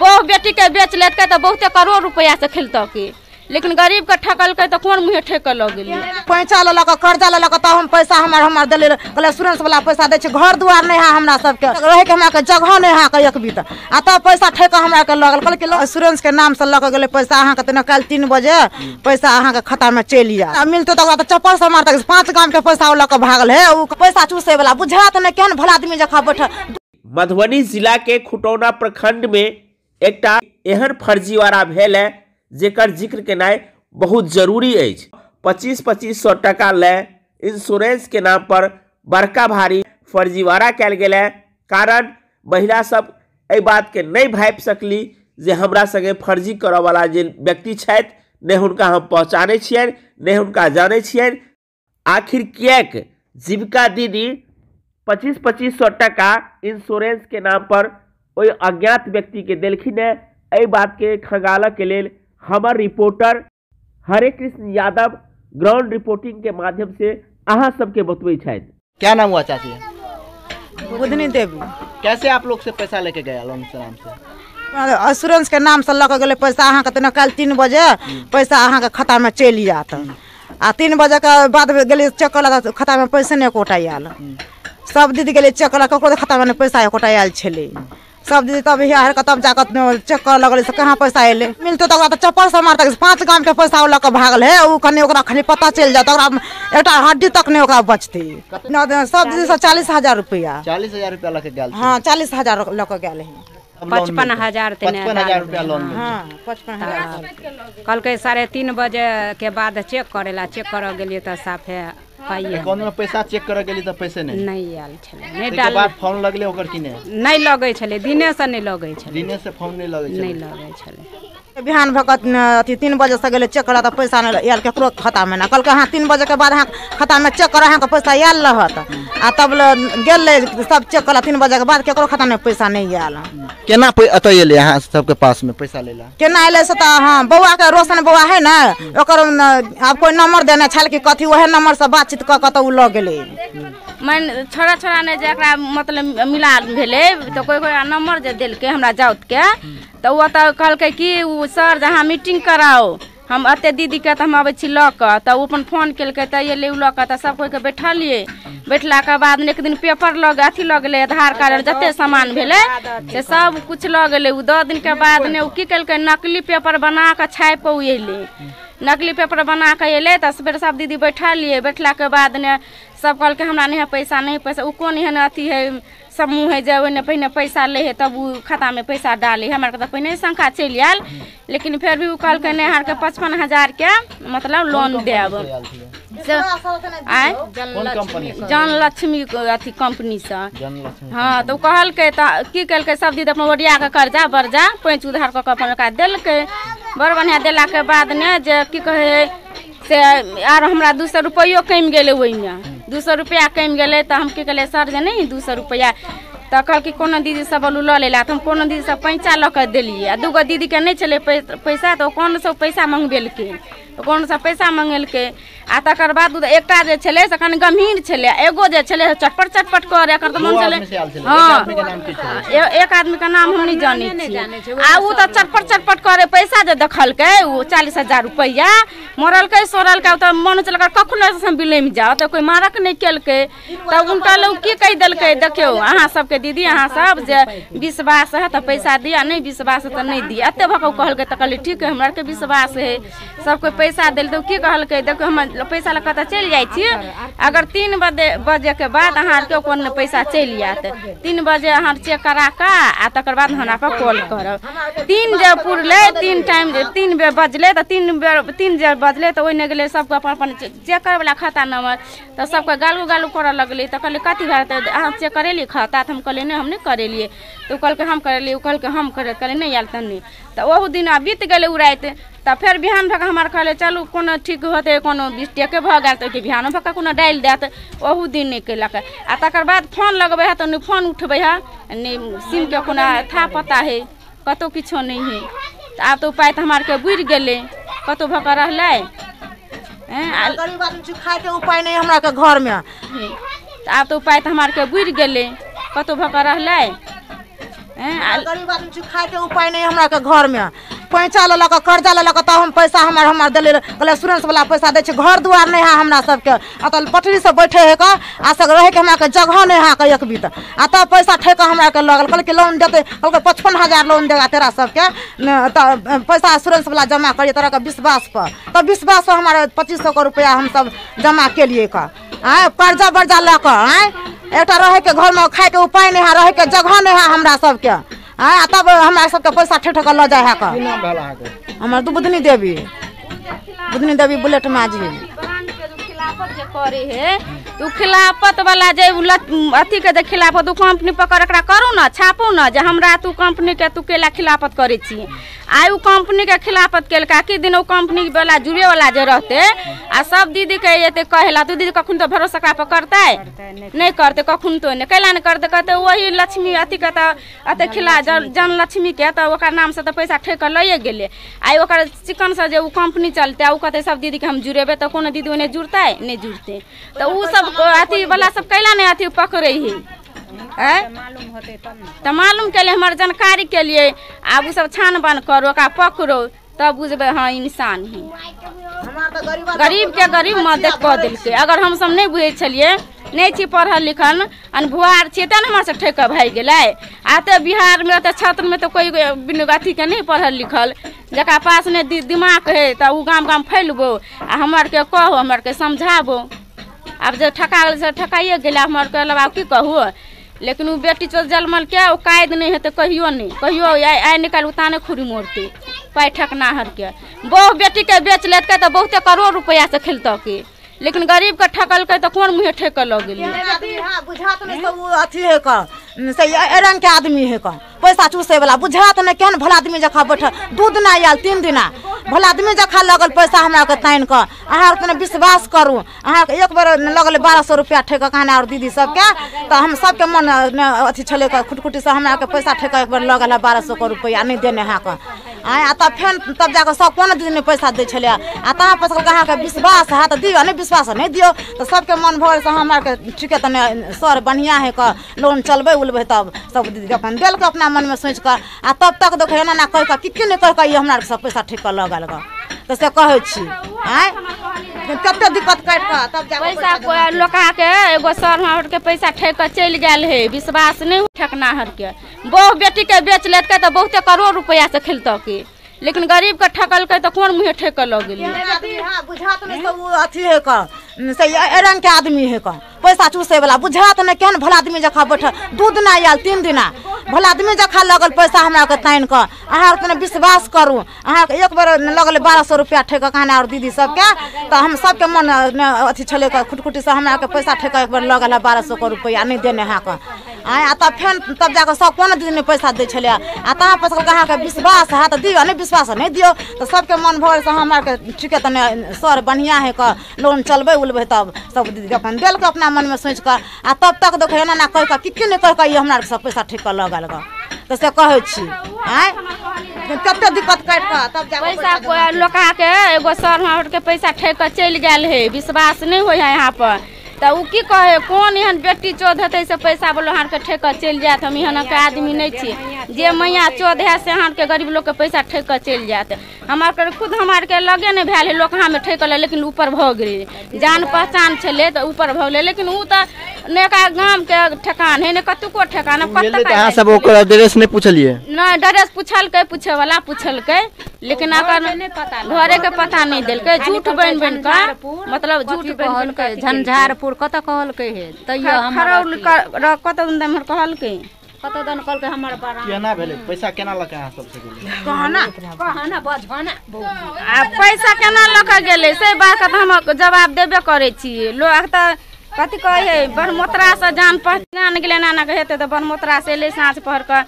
बहु बेटी के बेच लेते तो बहुते करोड़ रुपया से खेलता के, लेकिन गरीब के ठकल के तो कौन मुँह ठेक लग गई। पैसा ले कर्जा ले तब हम पैसा हमार दिले इंश्योरेंस वाला पैसा दे, घर दुआर नहीं है हमरा सबके, रहे के हमरा जगह नहीं है एक भी, आ तब पैसा ठेक हमरा के लगल कहल कि इंश्योरेंस के नाम से लग गए पैसा अहाँ के कल 3 बजे पैसा अहाँ के खाता में चलि जा मिलते तो चप्पल से मारते 5 गांव के पैसा लग भागल है, पैसा चूसे वाला बुझा तो नहीं केहन भला आदमी जखा बैठल। मधुबनी जिला के खुटौना प्रखंड में एकटा एहन फर्जीवाड़ा भेल है जेकर जिक्र केनाइ बहुत जरूरी है। 2500 टका ले इंश्योरेंस के नाम पर बड़का भारी फर्जीवाड़ा कैल गेल है। कारण महिला सब एहि बात के नहीं भापि सकली जे हमरा संगे फर्जी करऽ वाला जे व्यक्ति छथि ने हुनका हम पहचानै छियनि ने हुनका जानै छियनि। आखिर किएक जीविका दीदी 2500 टका इंश्योरेंस के नाम पर ओहि अज्ञात व्यक्ति के देलखिन है। एहि बात के खंगालऽ के लेल हमार रिपोर्टर हरे कृष्ण यादव ग्राउंड रिपोर्टिंग के माध्यम से अहाँ सबके बतबै छथि। क्या नाम हुआ चाची? बुधनी देवी। कैसे आप लोग से पैसा लेके गया लोन के नाम से? इंश्योरेंस के नाम से लग गए पैसा अहाँ के कल 3 बजे पैसा अहाँ के खाता में चलि जात, आ 3 बजे के बाद गए चेक कर खाता में पैसे नहीं एकोटा आयल। सब दीदी गए चेक कर ककरो खाता में पैसा एकोटा आयल छे, सब दीदी तब हियार के तब जाकर चेक कर लगल से कहाँ पैसा अले मिलते तो चप्पल से मारते 5 गांव के पैसा लग भागल है, वो कने ओकरा खाली पता चल जाता एक हड्डी तक नहीं ओकरा बचती। सब दीदी से 40,000 रुपया 40,000 रुपया लग गया। हाँ 40,000 लग गए है। 55,000 रुपया लोन में। हाँ 55,000 कल के 3:30 बजे के बाद चेक करेला, चेक कर गेलिए तो साफे पाइए अकाउंट में पैसा चेक कर गेली तो पैसे नहीं आयल छले, नहीं डाल बाद फोन लगले ओकर कि नहीं लगे छले, दिने से नहीं लगे छले, दिने से फोन नहीं लगे छले। बिहान भगत अथी 3 बजे से गए चेक करा तो पैसा नहीं आयल केकरो खाता में ना, कल हाँ 3 बजे के बाद खाता में चेक करा के पैसा आयल रहत, आ तब गेल सब चेक करा 3 बजे के बाद केकरो खाता में पैसा नहीं आयल। केना अतैले यहाँ सबके पास में पैसा लेला केना अले से हाँ बउआ के रोशन बउआ है ना ओकर अब कोई नंबर देना छल कि कथी वह नंबर से बातचीत क कतौ ल गेले मन छोड़ा ने जकरा मतलब मिला भेले तो कोई नंबर जे देलके हमरा जाउत के तो वो तो कहलकै कि सर जहाँ मीटिंग कराओ हम अते दीदी के तो हम आबै छी ल क, तो वो अपन फोन केलकै तो ये ले ल क तो सब कोई के बैठलिए, बैठला के बाद एक दिन पेपर लग अथी लग गेलै आधार कार्ड जते सामान भेले से सब कुछ लग गेलै। 2 दिन के बाद ने की केलकै नकली पेपर बना के छापि के अयलै, नकली पेपर बना के अयलै तो फिर सब दीदी बैठलिए, बैठला के बाद ने सब कहलकै हमरा नहीं है पैसा उ कौन है अथी है समूह है जे पहले पैसा ले है तब वो खाता में पैसा डाले हमारे तो पहले शंका चल आयल, लेकिन फिर भी वो कहलकै नहीं हमारे 55,000 के मतलब लोन देब जनलक्ष्मी अथी कंपनी से। हाँ तो कहलकै तो की कलकै सब दीदी अपन ओडिया के कर्जा बर्जा 5 उधार कऽ अपन ओकरा देलकै, बड़ बढ़िया देला के बाद ने जे की कहे से आर हमरा 200 रुपयो कम गेलै, ओहिमे 200 रुपया कम गेलै तो हम की कहले सर जे नहीं 200 रुपया तो कल कि कोनो दीदी सब बोलू ल लेला तो हम कोनो दीदी सब पैसा ल के देलिए, 2 दीदी के नहीं चले पैसा तो कौन सब पैसा मंगबेलकै, कौन सा पैसा मंगेलकै आ तकर बाद एकटा जे छले से कनि गंभीर छले, एगो जे छले चटपट करे एकर तो मन छले। हाँ एक आदमी का नाम हम नहीं जाने छी, आ उ तो चटपट करे पैसा जे देखलकै उ 40,000 रुपया मरलकै सोरलकै तो मन चलकर कखनो से बिलम जाओ तो कोई मारक नहीं केलकै, तब उनका लोग की कह देलकै देखियो अहाँ सबके दीदी अहाँ सब जे विश्वास है तो पैसा दिया, नहीं विश्वास है तो नहीं दिया, एते भकौ कहलकै तो कहली ठीक है हमरा के विश्वास है सब कोई पैसा दिल तो की कहलकै देखो हम पैसा लगा तो चल जाए छी, अगर 3 बजे के बाद अहाँ के कोन पैसा चल जात 3 बजे अहाँ चेक करा के आ तकर बाद हमरा पर कॉल करब। 3 जे पुरले 3 टाइम 3 बेर बजले तो 3 जे बजले तो ओने गेले सबके अपन चेक करे वाला खाता नंबर तो सबके गालू करे लगले तो कहले कथी बात अहाँ चेक करेली खाता तो हम कहले नहीं हम नहीं करेलिए, तो कहलकै हम करेलिए, कहलकै हम करे नहीं आयल तनी तो ओहू दिन बीत गेले उ रात तो फिर बिहान भक हमार कहले चलू कोनो ठीक होते कोनो मिस्टेक भ गेल तो बिहान भक कोनो डाल देत, ओहू दिन नहीं केलक आ तकर बाद फोन लगबे है तो नहीं फोन उठबे है नहीं सिम के कोनो था पता है कतो किछो नहीं है, तो आब तो उपाय तो हमार के बुझ गेले कतो भक रहले गरीब आदमी खाए के उपाय नहीं हमरा के घर में, तो आब तो उपाय तो हमार के बुझ गेले कतो भक रहले गरीब आदमी खाए के उपाय नहीं हमरा के घर में पैसा ले लक कर्जा ले लक तब हम पैसा हमार दिले कहले इंश्योरेंस वाला पैसा दे घर दुआर नहीं है हमरा सबके अतल पटरी से बैठे है का आ सब रहे के हमरा के जगह नहीं है एक बीत आ तब पैसा ठेका हमरा के लगल कहल के लोन देते कहल 55,000 लोन देगा तेरा सबके पैसा इंश्योरेंस वाला जमा करिए तरह का विश्वास पर तब विश्वास पर हमारे 2500 रुपया हम सब जमा के लिए का कर्जा वर्जा लक एक रहे के घर में खाए के उपाय नहीं है रहे के जगह नहीं है हमरा सबके तब हमरा सबके पैसा ठेठ ल जाए है का हमर बुधनी देवी बुलेट माझी करे है तू खिलाफत वाला जे अथी के जे खिलाफत तू कंपनी पकड़ एकरा करू ना छापू ना जे हमरा तू कंपनी के तू केला खिलाफत करे छी आइ उ कंपनी के खिलाफत केलका कि दिन उ कंपनी वाला जुड़े वाला जे रहते आ सब दीदी के एते कहेला तू दीदी कखन तो भरोसा करा पर करते नहीं करते कखन तो नहीं कैला नहीं करते कहते वही लक्ष्मी अथी के त अते खिला जन लक्ष्मी के त ओकर नाम से त पैसा ठेक लइए गेले आइ ओकर चिकन से जे उ कंपनी चलते उ कहते सब दीदी के हम जुड़ेबे त कोनो दीदी ओने जुड़ते नहीं जुड़ते तो उ सब अथी वाला सब कैला नहीं अथी पकड़े ही तो मालूम के लिए हमारे जानकारी के लिए अब उ सब छानबीन करो ओकरा पकड़ो तब बुझबे हाँ इंसान ही गरीब के गरीब मदद कऽ देलकै अगर हम सब नहीं बुझे छलिए नहीं छी पढ़ल लिखल अनभुआर छियै त हमरा से ठेका भए गेलै आते बिहार में त क्षेत्र में तो कोई अथी के नहीं पढ़ल लिखल जकरा पास नहीं दिमाग है त उ गाम गाम फैलबो आ हमर के कहो हमर के समझाबो अब जे ठका से ठकाइए गेला हमर के लबा की कहू लेकिन वो बेटी चोर जलमल के वो कायद नहीं है तो कहियो नहीं कहियो आइ निकाल उताने खुरी मोड़ते पाई ठकना हर के बहु बेटी के बेच लेते तो बहुते करोड़ रुपया से खेलता के लेकिन गरीब के ठकल के तो कौन मुँह ठेक लग अथी है का रंग के आदमी है का पैसा चूसे वाला बुझात नहीं केहन भला आदमी जखा बैठ 2 दिन आयल 3 दिन भला आदमी जखा लगल पैसा हमरा के तान के अहाँ तने विश्वास करू अहाँ के एक बेर लगल 1200 रुपया ठेक कहना और दीदी सबके तो हम सबके मन अथी छले का खुटखुटी से हमरा के पैसा ठेक एक बेर लगल 1200 रुपया नहीं देने है का तब फेन तब जाकर सब कोनो दीदी ने पैसा दे छले आ तहाँ पर अहाँ के विश्वास है तो दियो नहीं विश्वास नहीं दियो तो सबके मन भर से हमरा के ठीके तने सर बढ़िया है का लोन चलबे उलबे तब सब दीदी अपन दिल के अपना मन में सोच कर आ तब तक देखो एना ना कह कि नहीं कह के हमरा सब पैसा ठीक लगल तो से कहै छी कते दिक्कत काट के तब जा पैसा लोका के एगो सर हट के पैसा ठेक के चल गेल है विश्वास नहीं ठकना हर के बहु बेटी के बेच लेत के तो बहुते करोड़ रुपया से खेलता के लेकिन गरीब के ठकल के तो कौन मुँह ठेक लग बुझात नहीं सब अथी है का रंग के आदमी है का पैसा चूसे वाला बुझात नहीं केहन भला आदमी जखा बैठ 2 दिन आयल 3 दिन भला आदमी जखा लगल पैसा हमरा के तान के अहाँ तने विश्वास करू अहाँ के एक बेर लगल 1200 रुपया ठेक कहना और दीदी सबके तो हम सबके मन अथी छले का खुटखुटी से हमरा के पैसा ठेक एक बेर लगल 1200 रुपया नहीं देने है का तब फेन तब जाकर सब कोनो दीदी ने पैसा दे छले आ तहाँ पर अहाँ के विश्वास है तो दियो नहीं विश्वास नहीं दियो तो सबके मन भर से हमरा के ठीके तने सर बढ़िया है का लोन चलबे उलबे तब सब दीदी अपन दिल के अपना मन में सोच कर आ तब तक देखो एना ना कह कि नहीं कह के हमरा सब पैसा ठीक लगल तो से कहै छी कते दिक्कत काट के तब जा पैसा लोका के एगो सर हट के पैसा ठेक के चल गेल है विश्वास नहीं हो यहाँ पर तो उ की कहे कौन एहन बेटी चोद हेतै से पैसा बोलो हार के ठेक चल जात हम यहाँ के आदमी नहीं छी जे मैया चोद है से हार के गरीब लोग के पैसा ठेक चल जात हमार के खुद हमार के लगे नहीं भेल लोक हाँ में ठेक लेकिन ऊपर भ गेलै जान पहचान छले तो ऊपर भ गेलै लेकिन उ त नेका गाम के ठेकान है ने कतुको ठेकान अहाँ सब ओकर एड्रेस नहीं पूछलिए नहीं एड्रेस पूछलकै पूछे वाला पूछलकै लेकिन अगर घरे के पता नहीं देलकै झूठ बन के मतलब झूठ बन के झंझारपुर कत कहलकै है तैयो हमर कत दिन कहलकै कत दिन कहलकै हमर बड़ा केना भेलै पैसा केना लके अहाँ सब से गेलै कहना बजना आ पैसा केना लके गेलै से बात के हम जवाब देबे करै छी लोग त कथी कहे है बरमोतरा से जान पहचान गेले नाना के हेते तो बरमोतरा से एले साँझ पहर के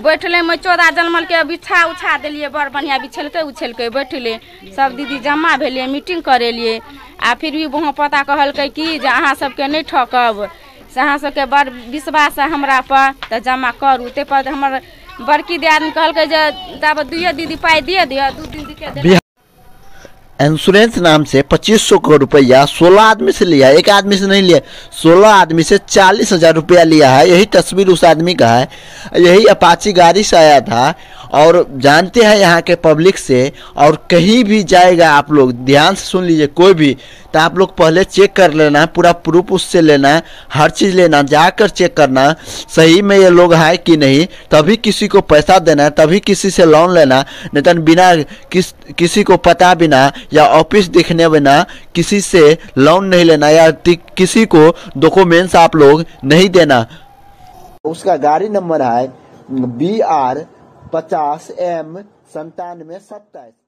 बैठले में 14 जनमल के बिछा उछा देलिए बड़ बढ़िया बिछलकै उछलकै बैठले सब दीदी जमा भेलिए मीटिंग करेलिए आ फिर भी वहाँ पता कहलकै कि जे अहाँ सबके नहीं ठकब से अहाँ सबके बड़ विश्वास है हमरा पर तो जमा करू ते पर हमर बड़की दियादनी कहलकै जे तब 2 दीदी पाई दिए दियो 2 दीदी के इंश्योरेंस नाम से 2500 करोड़ रुपया 16 आदमी से लिया, एक आदमी से नहीं लिया, 16 आदमी से 40,000 रुपया लिया है। यही तस्वीर उस आदमी का है, यही अपाची गाड़ी से आया था। और जानते हैं यहाँ के पब्लिक से, और कहीं भी जाएगा आप लोग ध्यान से सुन लीजिए, कोई भी तो आप लोग पहले चेक कर लेना, पूरा प्रूफ उससे लेना, हर चीज़ लेना, जाकर चेक करना सही में ये लोग है कि नहीं, तभी किसी को पैसा देना, तभी किसी से लोन लेना। नहीं तो बिना किसी को पता बिना या ऑफिस दिखने बिना किसी से लोन नहीं लेना, या किसी को डॉक्यूमेंट्स आप लोग नहीं देना। उसका गाड़ी नंबर है BR 50M 9727।